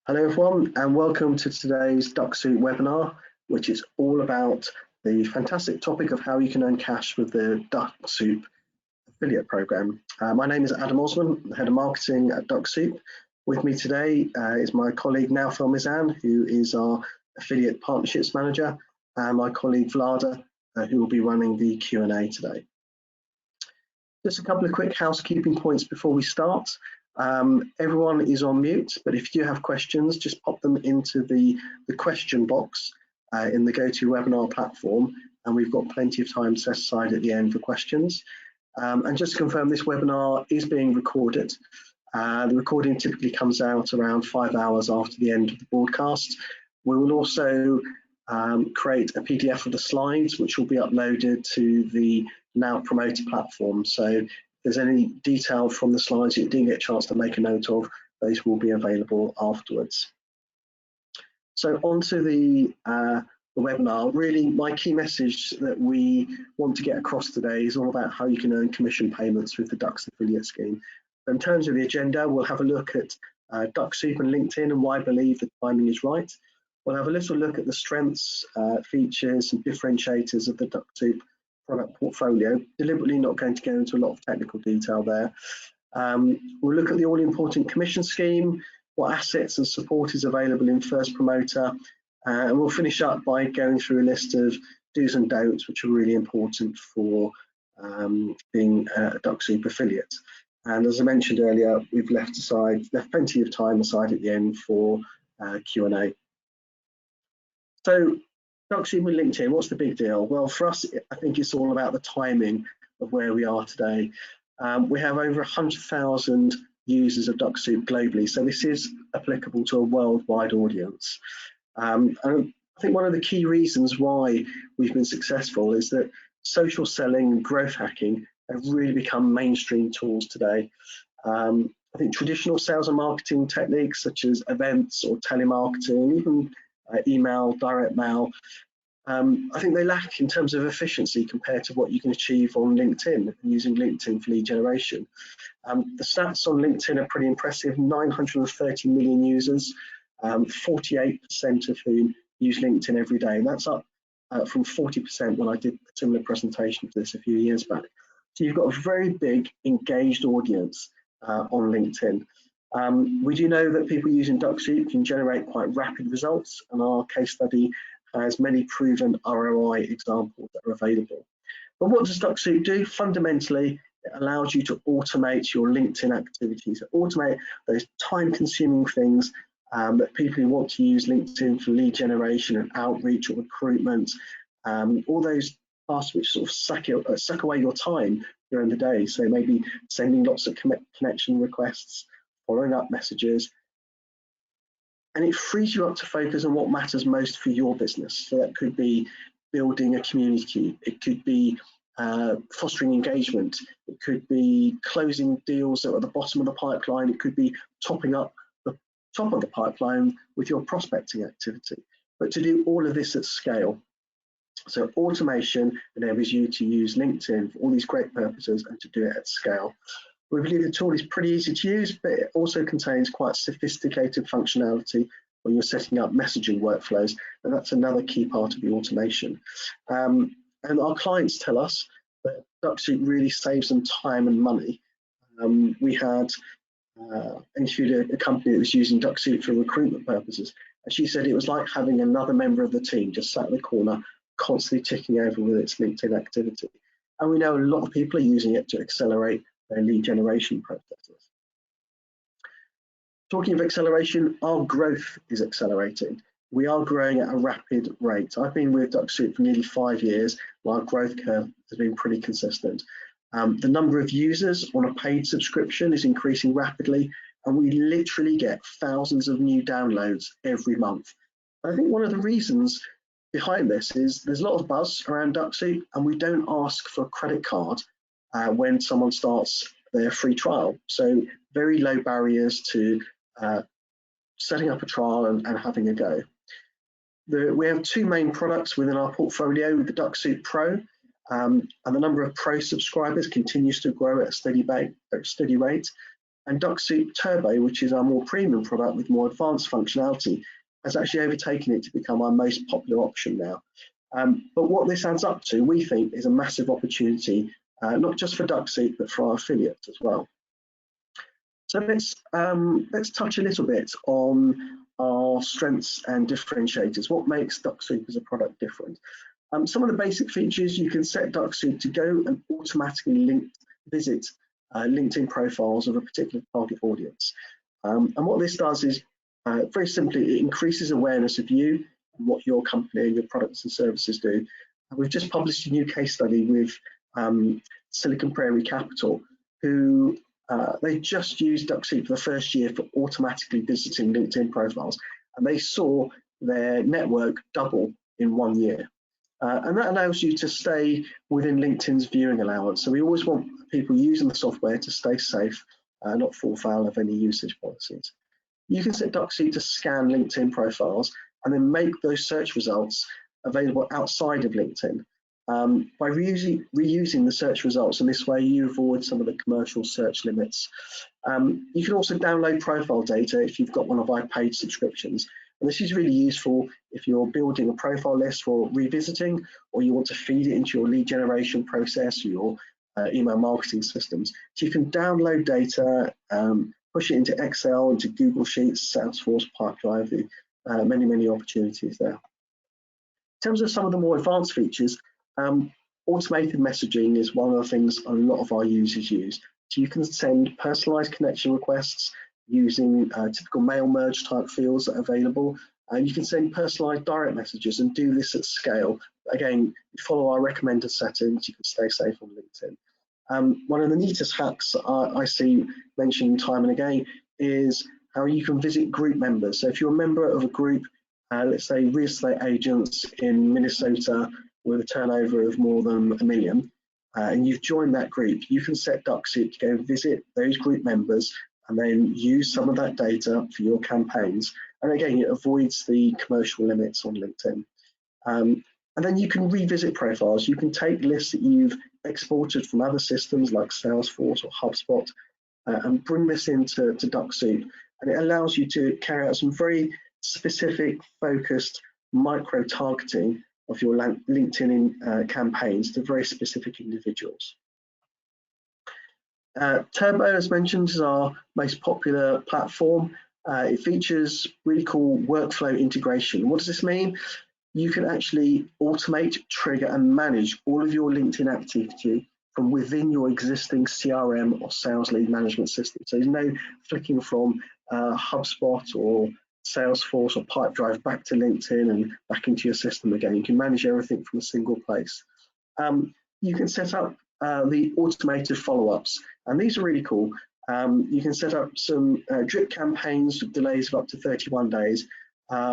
Hello everyone and welcome to today's Dux Soup webinar, which is all about the fantastic topic of how you can earn cash with the Dux Soup affiliate program. My name is Adam Osman, the Head of Marketing at Dux Soup. With me today is my colleague Naufal Mizan, who is our Affiliate Partnerships Manager, and my colleague Vlada, who will be running the Q&A today. Just a couple of quick housekeeping points before we start. Everyone is on mute, but if you have questions, just pop them into the question box in the GoToWebinar platform, and we've got plenty of time set aside at the end for questions. And just to confirm, this webinar is being recorded. The recording typically comes out around 5 hours after the end of the broadcast. We will also create a PDF of the slides, which will be uploaded to the Now Promoted platform. So if there's any detail from the slides you didn't get a chance to make a note of, those will be available afterwards. So onto the webinar. Really, my key message that we want to get across today is all about how you can earn commission payments with the Dux affiliate scheme. In terms of the agenda, we'll have a look at Dux Soup and LinkedIn and why I believe the timing is right. We'll have a little look at the strengths, features and differentiators of the Dux Soup product portfolio. Deliberately not going to go into a lot of technical detail there. We'll look at the all-important commission scheme, what assets and support is available in First Promoter, and we'll finish up by going through a list of do's and don'ts, which are really important for being a Dux Soup affiliate. And as I mentioned earlier, we've left plenty of time aside at the end for Q&A. So Dux Soup and LinkedIn, what's the big deal? Well, for us, I think it's all about the timing of where we are today. We have over 100,000 users of Dux Soup globally, so this is applicable to a worldwide audience. And I think one of the key reasons why we've been successful is that social selling and growth hacking have really become mainstream tools today. I think traditional sales and marketing techniques such as events or telemarketing, even email, direct mail, I think they lack in terms of efficiency compared to what you can achieve on LinkedIn using LinkedIn for lead generation. The stats on LinkedIn are pretty impressive: 930 million users, 48% of whom use LinkedIn every day. And that's up from 40% when I did a similar presentation to this a few years back. So you've got a very big engaged audience on LinkedIn. We do know that people using Dux Soup can generate quite rapid results, and our case study has many proven ROI examples that are available. But what does Dux Soup do? Fundamentally, it allows you to automate your LinkedIn activities, automate those time-consuming things that people who want to use LinkedIn for lead generation and outreach or recruitment, all those tasks which sort of suck away your time during the day. So maybe sending lots of connection requests, following up messages, and it frees you up to focus on what matters most for your business. So that could be building a community, it could be fostering engagement, it could be closing deals that are at the bottom of the pipeline, it could be topping up the top of the pipeline with your prospecting activity. But to do all of this at scale. So automation enables you to use LinkedIn for all these great purposes and to do it at scale. We believe the tool is pretty easy to use, but it also contains quite sophisticated functionality when you're setting up messaging workflows, and that's another key part of the automation. And our clients tell us that Dux Soup really saves them time and money. We had interviewed a company that was using Dux Soup for recruitment purposes, and she said it was like having another member of the team just sat in the corner, constantly ticking over with its LinkedIn activity. And we know a lot of people are using it to accelerate their lead generation processes. Talking of acceleration, our growth is accelerating. We are growing at a rapid rate. I've been with Dux Soup for nearly 5 years, while our growth curve has been pretty consistent. The number of users on a paid subscription is increasing rapidly, and we literally get thousands of new downloads every month. I think one of the reasons behind this is there's a lot of buzz around Dux Soup, and we don't ask for a credit card when someone starts their free trial. So very low barriers to setting up a trial and having a go. We have two main products within our portfolio, the Dux Soup Pro, and the number of Pro subscribers continues to grow at a steady rate. And Dux Soup Turbo, which is our more premium product with more advanced functionality, has actually overtaken it to become our most popular option now. But what this adds up to, we think, is a massive opportunity, not just for Dux Soup, but for our affiliates as well. So let's touch a little bit on our strengths and differentiators. What makes Dux Soup as a product different? Some of the basic features: you can set Dux Soup to go and automatically visit LinkedIn profiles of a particular target audience. And what this does is, very simply, it increases awareness of you and what your company and your products and services do. And we've just published a new case study with Silicon Prairie Capital, who they just used Dux Soup for the first year for automatically visiting LinkedIn profiles, and they saw their network double in 1 year. And that allows you to stay within LinkedIn's viewing allowance. So we always want people using the software to stay safe, not fall foul of any usage policies. You can set Dux Soup to scan LinkedIn profiles and then make those search results available outside of LinkedIn by reusing the search results. And this way you avoid some of the commercial search limits. You can also download profile data if you've got one of our paid subscriptions. And this is really useful if you're building a profile list for revisiting, or you want to feed it into your lead generation process or your email marketing systems. So you can download data, push it into Excel, into Google Sheets, Salesforce, Pipedrive, many opportunities there. In terms of some of the more advanced features, automated messaging is one of the things a lot of our users use. So you can send personalized connection requests using typical mail merge type fields that are available, and you can send personalized direct messages and do this at scale. Again, follow our recommended settings, you can stay safe on LinkedIn. One of the neatest hacks I see mentioned time and again is how you can visit group members. So if you're a member of a group, let's say real estate agents in Minnesota with a turnover of more than $1 million, and you've joined that group, you can set Dux Soup to go visit those group members and then use some of that data for your campaigns. And again, it avoids the commercial limits on LinkedIn. And then you can revisit profiles. You can take lists that you've exported from other systems like Salesforce or HubSpot and bring this into Dux Soup. And it allows you to carry out some very specific, focused micro targeting of your LinkedIn campaigns to very specific individuals. Turbo, as mentioned, is our most popular platform. It features really cool workflow integration. What does this mean? You can actually automate, trigger, and manage all of your LinkedIn activity from within your existing CRM or sales lead management system. So there's no flicking from HubSpot or Salesforce or Pipedrive back to LinkedIn and back into your system again. You can manage everything from a single place. You can set up the automated follow-ups, and these are really cool. You can set up some drip campaigns with delays of up to 31 days.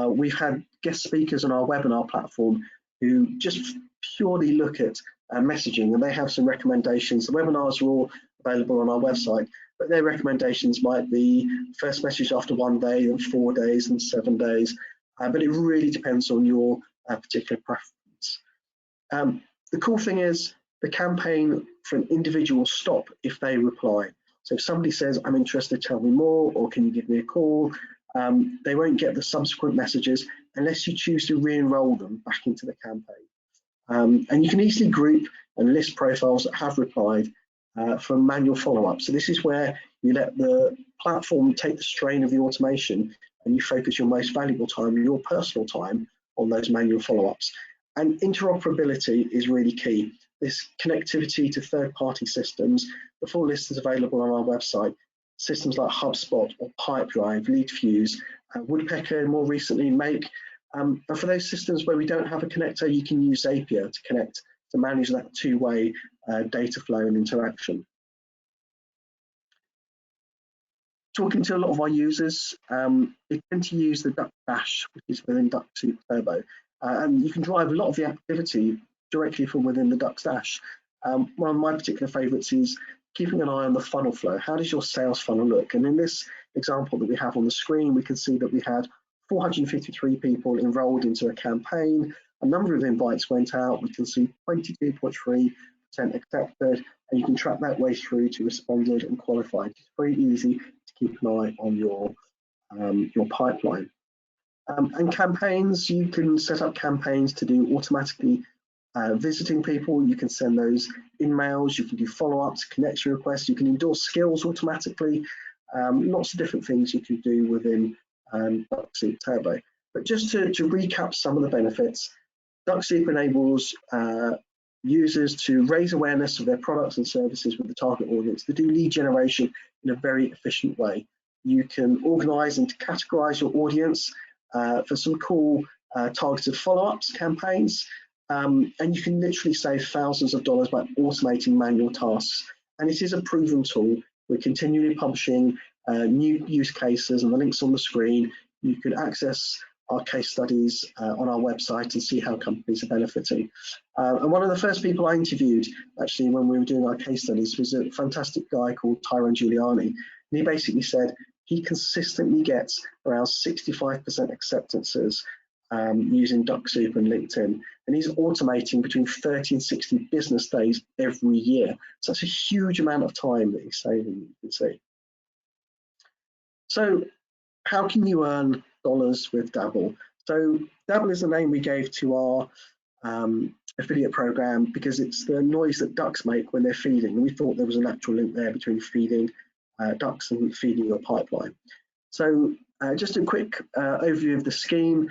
We've had guest speakers on our webinar platform who just purely look at messaging, and they have some recommendations. The webinars are all available on our website, but their recommendations might be first message after 1 day, and 4 days, and 7 days. But it really depends on your particular preference. The cool thing is the campaign for an individual will stop if they reply. So if somebody says, I'm interested, tell me more, or can you give me a call, they won't get the subsequent messages unless you choose to re-enroll them back into the campaign. And you can easily group and list profiles that have replied for manual follow-up. So this is where you let the platform take the strain of the automation and you focus your most valuable time, your personal time, on those manual follow-ups. And interoperability is really key. This connectivity to third-party systems, the full list is available on our website. Systems like HubSpot or Pipedrive, LeadFuse, Woodpecker, more recently Make. And for those systems where we don't have a connector, you can use Zapier to connect to manage that two-way data flow and interaction. Talking to a lot of our users, they tend to use the Dux Dash, which is within Dux Soup Turbo. And you can drive a lot of the activity directly from within the Dux Dash. One of my particular favorites is keeping an eye on the funnel flow. How does your sales funnel look? And in this example that we have on the screen, we can see that we had 453 people enrolled into a campaign. A number of invites went out. We can see 22.3% accepted, and you can track that way through to responded and qualified. It's very easy keep an eye on your pipeline. And campaigns, you can set up campaigns to do automatically visiting people. You can send those emails, you can do follow-ups, connection requests, you can endorse skills automatically. Lots of different things you can do within Dux Soup Turbo. But just to recap some of the benefits, Dux Soup enables users to raise awareness of their products and services with the target audience, to do lead generation in a very efficient way. You can organise and categorise your audience for some cool targeted follow-ups campaigns, and you can literally save thousands of dollars by automating manual tasks. And it is a proven tool. We're continually publishing new use cases, and the links on the screen. You can access our case studies on our website and see how companies are benefiting. And one of the first people I interviewed, actually, when we were doing our case studies, was a fantastic guy called Tyrone Giuliani. And he basically said he consistently gets around 65% acceptances using Dux Soup and LinkedIn. And he's automating between 30 and 60 business days every year. So that's a huge amount of time that he's saving, you can see. So how can you earn dollars with Dabble? So Dabble is the name we gave to our affiliate program because it's the noise that ducks make when they're feeding. And we thought there was a natural link there between feeding ducks and feeding your pipeline. So just a quick overview of the scheme.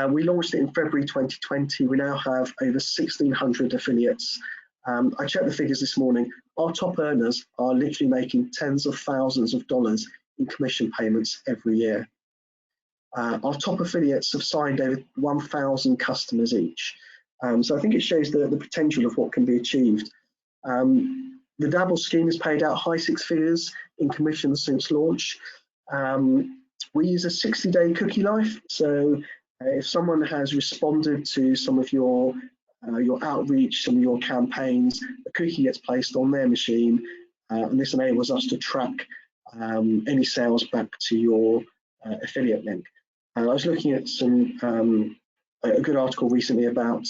We launched it in February 2020. We now have over 1,600 affiliates. I checked the figures this morning. Our top earners are literally making tens of thousands of dollars in commission payments every year. Our top affiliates have signed over 1,000 customers each. So I think it shows the potential of what can be achieved. The Dabble scheme has paid out high six figures in commissions since launch. We use a 60-day cookie life. So if someone has responded to some of your outreach, some of your campaigns, a cookie gets placed on their machine, and this enables us to track any sales back to your affiliate link. I was looking at a good article recently about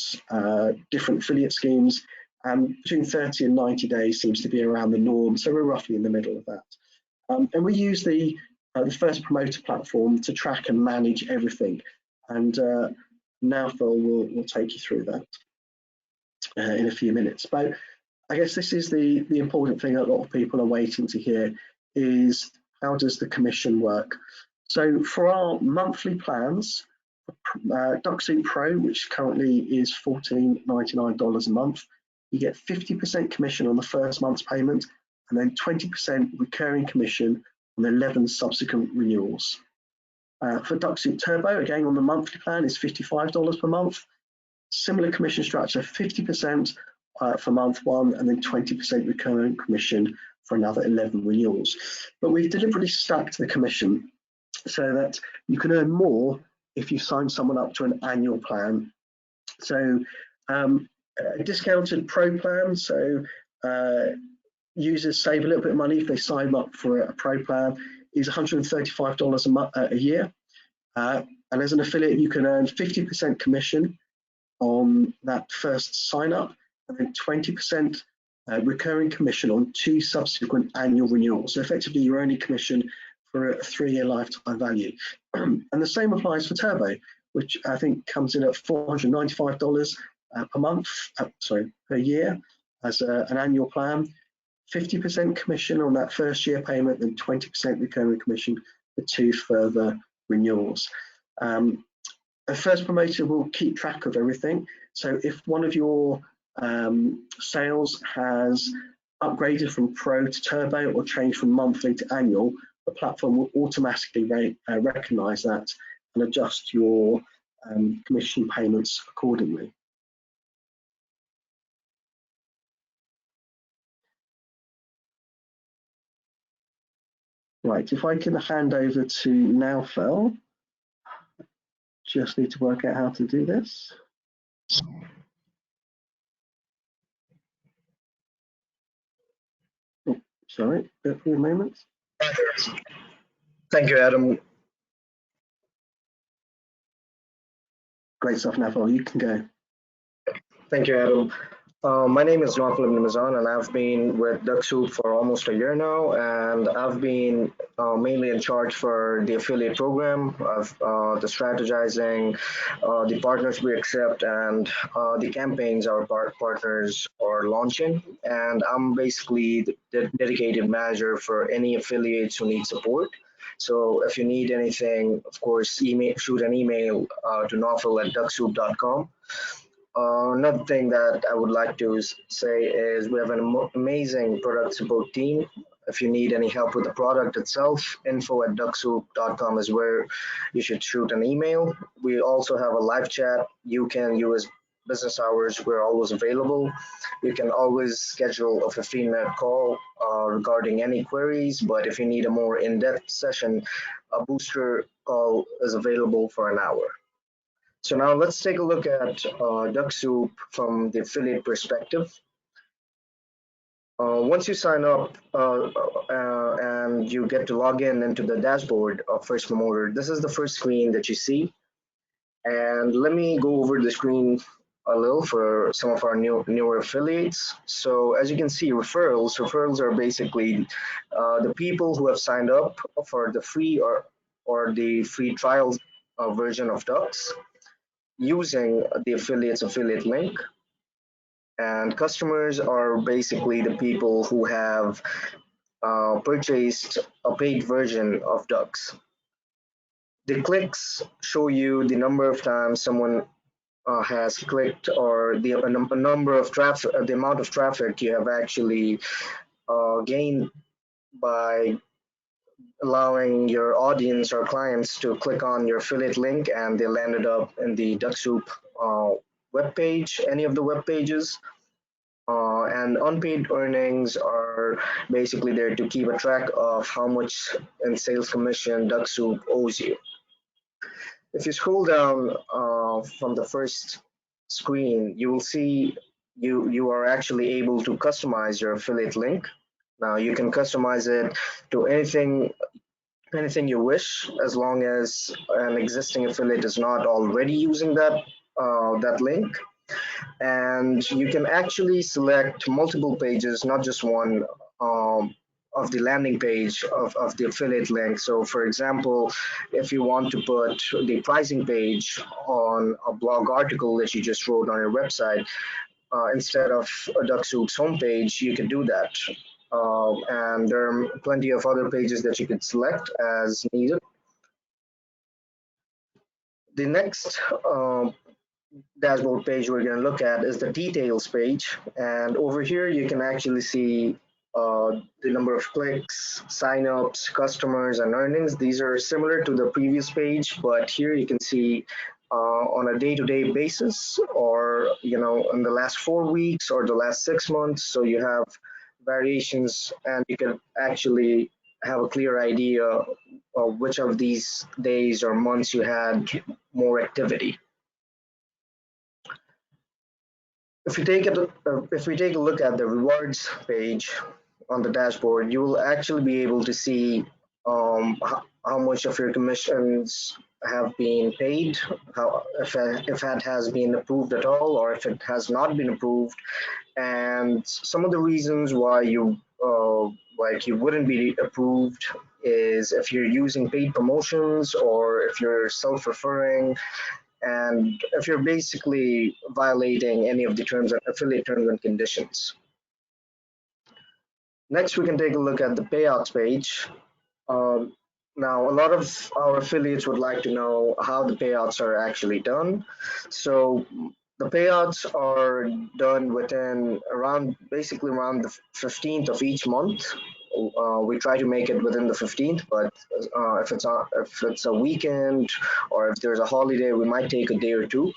different affiliate schemes, and between 30 and 90 days seems to be around the norm, so we're roughly in the middle of that. And we use the first promoter platform to track and manage everything, and now Phil will take you through that in a few minutes. But I guess this is the important thing that a lot of people are waiting to hear, is how does the commission work? So for our monthly plans, Dux Soup Pro, which currently is $14.99 a month, you get 50% commission on the first month's payment, and then 20% recurring commission on 11 subsequent renewals. For Dux Soup Turbo, again on the monthly plan, is $55 per month. Similar commission structure, 50% for month one, and then 20% recurring commission for another 11 renewals. But we've deliberately stacked the commission so that you can earn more if you sign someone up to an annual plan. So a discounted pro plan, so users save a little bit of money if they sign up for a pro plan, is $135 a year. And as an affiliate, you can earn 50% commission on that first sign up, and then 20% recurring commission on 2 subsequent annual renewals. So effectively, you're only commission for a 3-year lifetime value. And the same applies for Turbo, which I think comes in at $495 per month, per year as an annual plan. 50% commission on that first year payment, and 20% recurring commission for 2 further renewals. A first promoter will keep track of everything. So if one of your sales has upgraded from Pro to Turbo or changed from monthly to annual, the platform will automatically recognize that and adjust your commission payments accordingly. Right, if I can hand over to Naufel, just need to work out how to do this. Oh, sorry, bear for a moment. Thank you, Adam. Great stuff, Naufel, you can go. Thank you, Adam. My name is Naufal Nimazan, and I've been with Dux Soup for almost a year now, and I've been mainly in charge for the affiliate program, of the strategizing, the partners we accept, and the campaigns our partners are launching. And I'm basically the dedicated manager for any affiliates who need support. So if you need anything, of course, shoot an email to Naufal at ducksoup.com. Another thing that I would like to say is we have an amazing product support team. If you need any help with the product itself, info@ducksoup.com is where you should shoot an email. We also have a live chat. You can use business hours. We're always available. You can always schedule a 15-minute call regarding any queries, but if you need a more in-depth session, a booster call is available for an hour. So now let's take a look at Duck Soup from the affiliate perspective. Once you sign up and you get to log in into the dashboard of First Promoter, this is the first screen that you see. And let me go over the screen a little for some of our newer affiliates. So as you can see, referrals are basically the people who have signed up for the free or the free trial version of Dux using the affiliate link, and customers are basically the people who have purchased a paid version of Dux. The clicks show you the number of times someone has clicked, or the number of traffic, the amount of traffic you have actually gained by allowing your audience or clients to click on your affiliate link, and they landed up in the Duck Soup web page, any of the web pages. And unpaid earnings are basically there to keep a track of how much in sales commission Duck Soup owes you. If you scroll down from the first screen, you will see you are actually able to customize your affiliate link. Now you can customize it to anything you wish, as long as an existing affiliate is not already using that link. And you can actually select multiple pages, not just one, of the landing page of the affiliate link. So for example, if you want to put the pricing page on a blog article that you just wrote on your website, instead of a DuckSoup's homepage, you can do that. And there are plenty of other pages that you can select as needed. The next dashboard page we're going to look at is the details page, and over here you can actually see the number of clicks, signups, customers, and earnings. These are similar to the previous page, but here you can see on a day-to-day basis, or in the last 4 weeks or the last 6 months. So you have variations, and you can actually have a clear idea of which of these days or months you had more activity. If we take a look at the rewards page on the dashboard, you will actually be able to see how much of your commissions have been paid, if that has been approved at all, or if it has not been approved, and some of the reasons why you wouldn't be approved is if you're using paid promotions, or if you're self-referring, and if you're basically violating any of the affiliate terms and conditions. Next, we can take a look at the payouts page. Now, a lot of our affiliates would like to know how the payouts are actually done. So the payouts are done basically around the 15th of each month. We try to make it within the 15th, but if it's a weekend or if there's a holiday, we might take a day or two.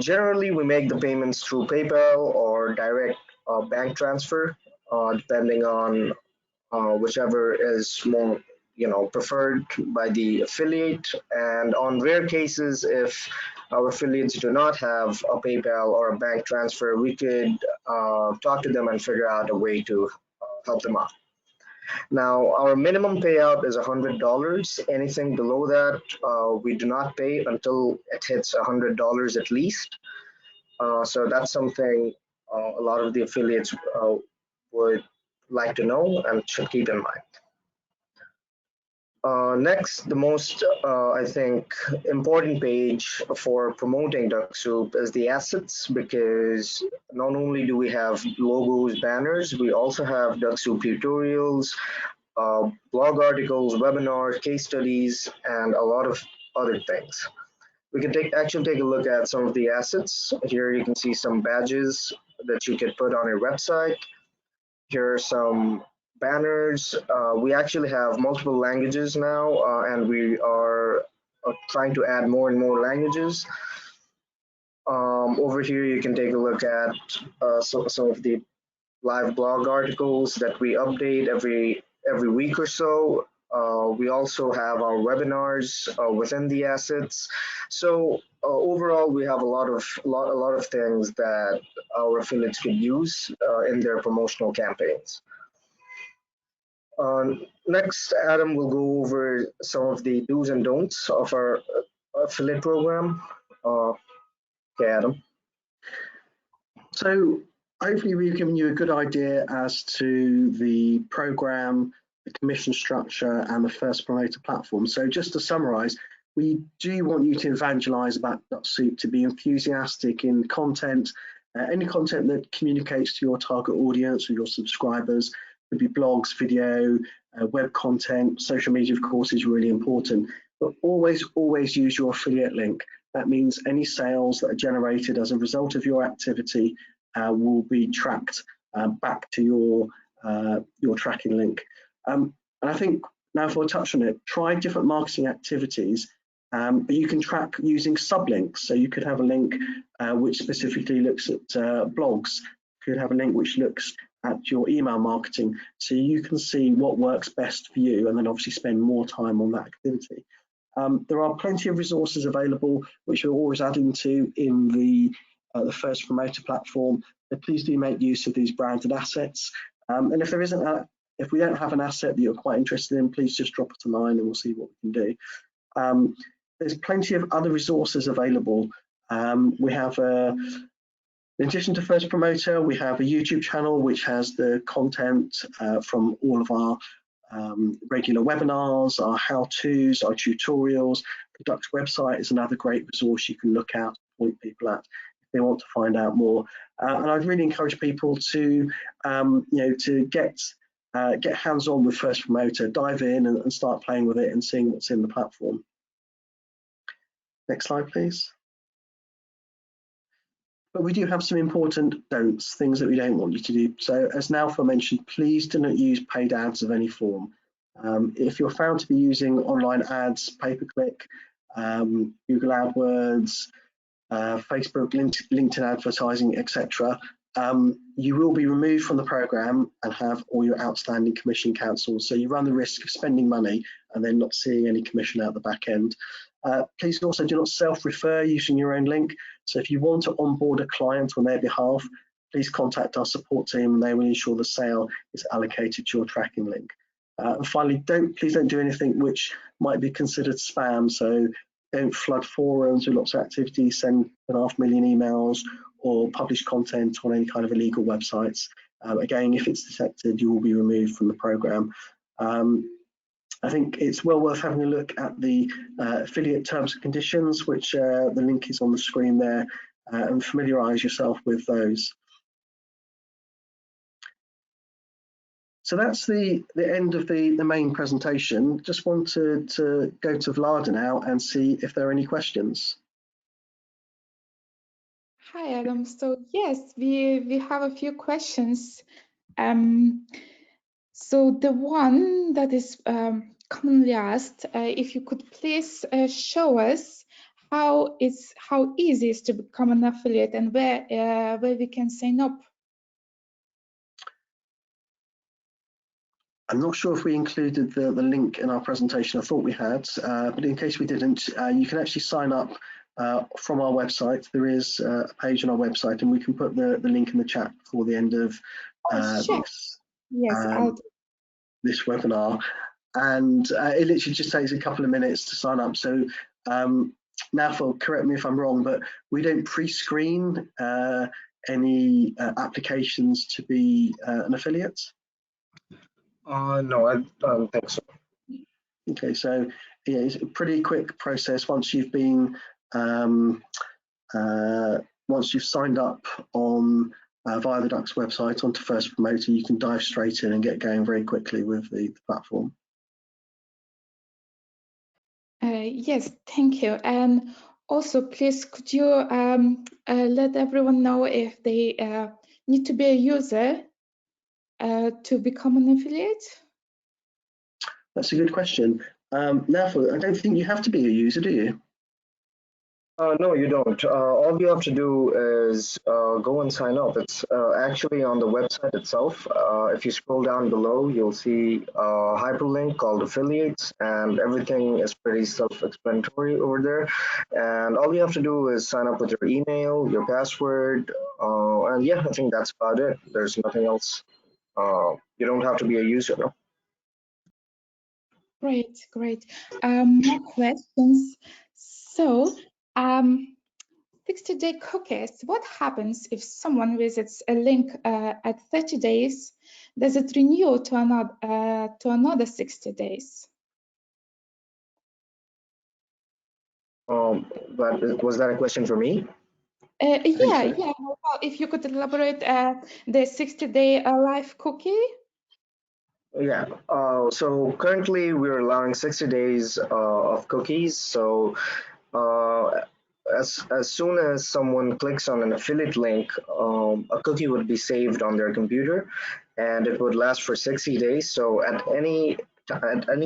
Generally, we make the payments through PayPal or direct bank transfer, depending on whichever is more preferred by the affiliate. And on rare cases, if our affiliates do not have a PayPal or a bank transfer, we could talk to them and figure out a way to help them out. Now, our minimum payout is $100. Anything below that, we do not pay until it hits $100 at least. So that's something a lot of the affiliates would like to know and should keep in mind. Next, the most, I think, important page for promoting Dux Soup is the assets, because not only do we have logos, banners, we also have Dux Soup tutorials, blog articles, webinars, case studies, and a lot of other things. We can actually take a look at some of the assets. Here you can see some badges that you can put on your website. Here are some banners. We actually have multiple languages now, and we are trying to add more and more languages. Over here, you can take a look at some of the live blog articles that we update every week or so. We also have our webinars within the assets. So overall, we have a lot of things that our affiliates could use in their promotional campaigns. Next, Adam will go over some of the do's and don'ts of our affiliate program. Okay, Adam. So hopefully we've given you a good idea as to the program, the commission structure, and the first promoter platform. So just to summarize, we do want you to evangelize about Dux Soup, to be enthusiastic in content, any content that communicates to your target audience or your subscribers. Could be blogs, video, web content, social media, of course, is really important. But always use your affiliate link. That means any sales that are generated as a result of your activity will be tracked back to your tracking link. And I think now, if I touch on it, try different marketing activities, but you can track using sublinks. So you could have a link which specifically looks at blogs. You could have a link which looks at your email marketing, so you can see what works best for you, and then obviously spend more time on that activity. There are plenty of resources available which we're always adding to in the first promoter platform. So please do make use of these branded assets. And if if we don't have an asset that you're quite interested in, please just drop it a line and we'll see what we can do. There's plenty of other resources available. We have in addition to First Promoter, we have a YouTube channel which has the content from all of our regular webinars, our how-tos, our tutorials. The Dux website is another great resource you can look at, point people at if they want to find out more. And I'd really encourage people to, to get hands-on with First Promoter, dive in and start playing with it and seeing what's in the platform. Next slide, please. But we do have some important don'ts, things that we don't want you to do. So as Naofa mentioned, please do not use paid ads of any form. If you're found to be using online ads, pay-per-click, Google AdWords, Facebook, LinkedIn advertising, etc., you will be removed from the program and have all your outstanding commission cancelled. So you run the risk of spending money and then not seeing any commission out the back end. Please also do not self-refer using your own link. So if you want to onboard a client on their behalf, please contact our support team and they will ensure the sale is allocated to your tracking link. And finally, please don't do anything which might be considered spam. So don't flood forums with lots of activity, send 500,000 emails, or publish content on any kind of illegal websites. Again, if it's detected, you will be removed from the program. I think it's well worth having a look at the affiliate terms and conditions, which the link is on the screen there, and familiarise yourself with those. So that's the end of the main presentation. Just want to go to Vlada now and see if there are any questions. Hi, Adam. So yes, we have a few questions. So the one that is commonly asked, if you could please show us how easy it is to become an affiliate and where we can sign up. I'm not sure if we included the link in our presentation. I thought we had, but in case we didn't, you can actually sign up from our website. There is a page on our website, and we can put the link in the chat before the end of Sure. now, Phil, correct me if I'm wrong, but we don't pre-screen any applications to be an affiliate? No, I don't think so. Okay, so yeah, it's a pretty quick process once you've been once you've signed up on via the Dux website onto First Promoter, you can dive straight in and get going very quickly with the platform. Yes, thank you. And also, please, could you let everyone know if they need to be a user to become an affiliate? That's a good question. Now, Phil, I don't think you have to be a user, do you? No, you don't. All you have to do is go and sign up. It's actually on the website itself. If you scroll down below, you'll see a hyperlink called affiliates, and everything is pretty self-explanatory over there. And all you have to do is sign up with your email, your password, and yeah, I think that's about it. There's nothing else. You don't have to be a user, no? Great, great. More questions. So, 60-day cookies. What happens if someone visits a link at 30 days? Does it renew to another 60 days? But was that a question for me? Yeah. Well, if you could elaborate the 60-day live cookie. Yeah, so currently we're allowing 60 days of cookies. So as soon as someone clicks on an affiliate link, a cookie would be saved on their computer, and it would last for 60 days. So at any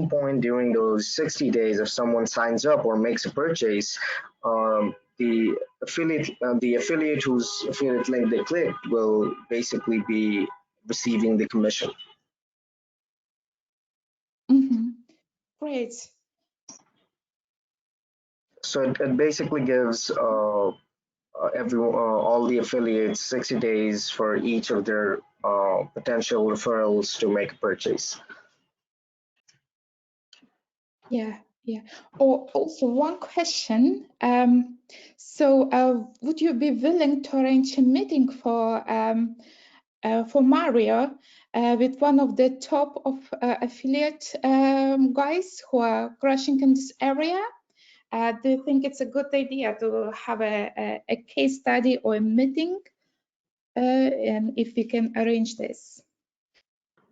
point during those 60 days, if someone signs up or makes a purchase, the affiliate whose affiliate link they clicked will basically be receiving the commission. Great. So it basically gives everyone, all the affiliates 60 days for each of their potential referrals to make a purchase. Yeah. Also, one question. Would you be willing to arrange a meeting for Mario with one of the top of affiliate guys who are crushing in this area? Do you think it's a good idea to have a case study or a meeting? And if we can arrange this?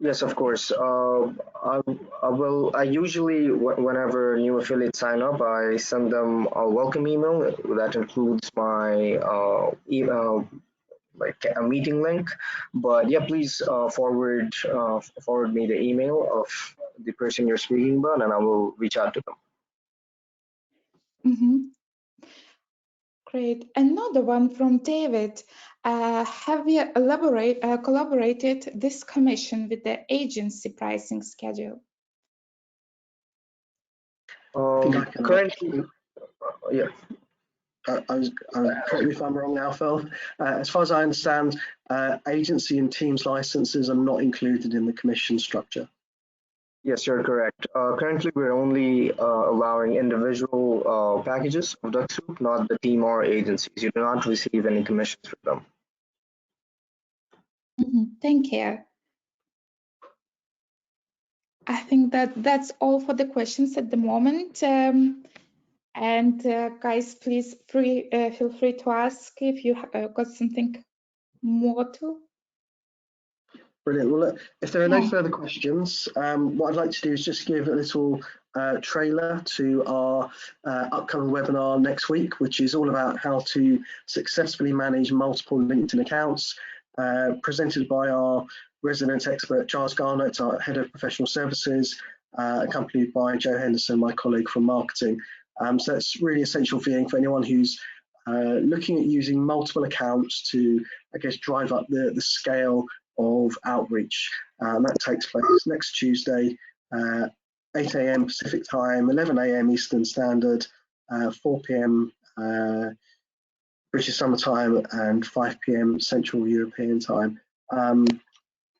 Yes, of course. I usually, whenever new affiliates sign up, I send them a welcome email that includes my email, like a meeting link. But yeah, please forward me the email of the person you're speaking about, and I will reach out to them. Great. Another one from David. Have you collaborated this commission with the agency pricing schedule? Currently, yeah. Correct me if I'm wrong now, Phil. As far as I understand, agency and teams licenses are not included in the commission structure. Yes, you're correct. Currently, we're only allowing individual packages of Dux Soup, not the team or agencies. You do not receive any commissions for them. Thank you. I think that's all for the questions at the moment. Guys, please feel free to ask if you got something more to. Brilliant. Well, look, if there are no further questions, what I'd like to do is just give a little trailer to our upcoming webinar next week, which is all about how to successfully manage multiple LinkedIn accounts, presented by our resident expert, Charles Garnett, our Head of Professional Services, accompanied by Joe Henderson, my colleague from marketing. So it's really essential viewing for anyone who's looking at using multiple accounts to, I guess, drive up the scale of outreach. That takes place next Tuesday, 8 a.m. Pacific time, 11 a.m. Eastern Standard, 4 p.m. British Summer Time, and 5 p.m. Central European Time.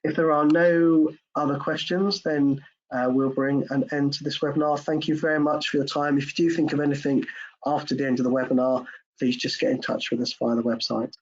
If there are no other questions, then we'll bring an end to this webinar. Thank you very much for your time. If you do think of anything after the end of the webinar, please just get in touch with us via the website.